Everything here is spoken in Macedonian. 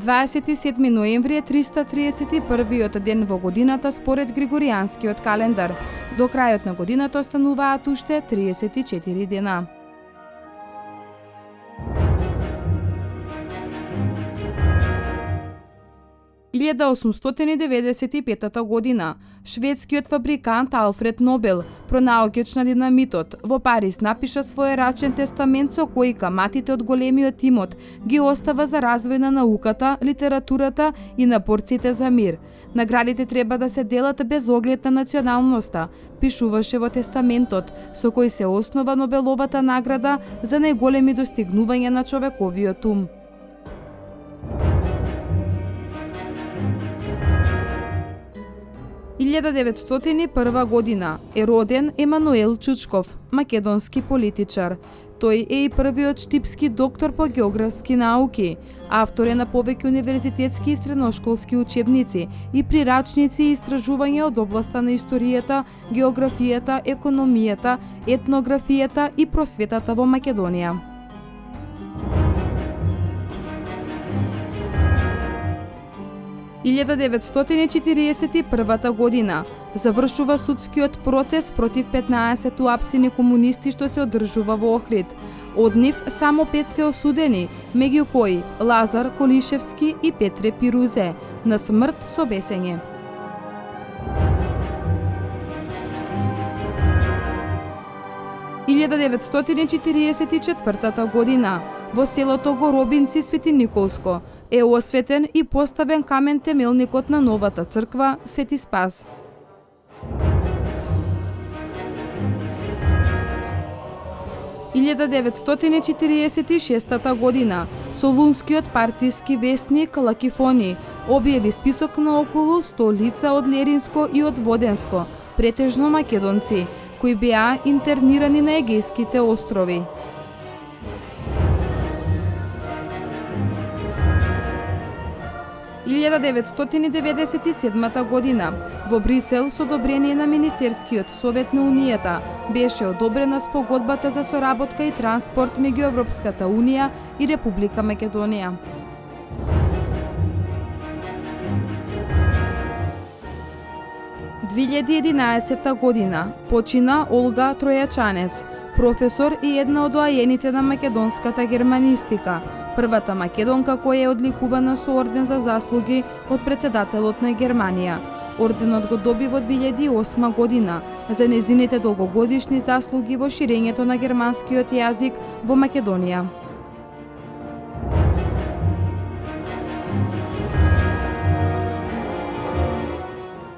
27 ноември е 331-виот ден во годината според Григоријанскиот календар. До крајот на годината остануваат уште 34 дена. – 1895 година, шведскиот фабрикант Алфред Нобел, пронаоѓач на динамитот, во Париз напиша свој рачен тестамент со кој каматите од големиот имот ги остава за развој на науката, литературата и на борците за мир. Наградите треба да се делат без оглед на националноста, пишуваше во тестаментот, со кој се основа Нобеловата награда за најголеми достигнувања на човековиот ум. – 1901 година е роден Емануел Чучков, македонски политичар. Тој е и првиот штипски доктор по географски науки. Автор е на повеќе универзитетски и средношколски учебници и прирачници и истражувања од областа на историјата, географијата, економијата, етнографијата и просветата во Македонија. – 1941 година завршува судскиот процес против 15 уапсени комунисти што се одржува во Охрид. Од нив само 5 се осудени, меѓу кои Лазар Колишевски и Петре Пирузе, на смрт со бесење. – 1944 година во селото Горобинци, Свети Николско, е осветен и поставен камен темелникот на новата црква Свети Спас. – 1946 година Солунскиот партиски вестник Лакифони објави список на околу 100 лица од Леринско и од Воденско, претежно македонци, кои беа интернирани на Егејските острови. – 1997 година во Брисел со одобрение на Министерскиот совет на Унијата беше одобрена спогодбата за соработка и транспорт меѓу Европската Унија и Република Македонија. – 2011 година почина Олга Тројачанец, професор и една од доајените на македонската германистика, првата македонка која е одликувана со орден за заслуги од председателот на Германија. Орденот го доби во 2008 година за незините долгогодишни заслуги во ширењето на германскиот јазик во Македонија.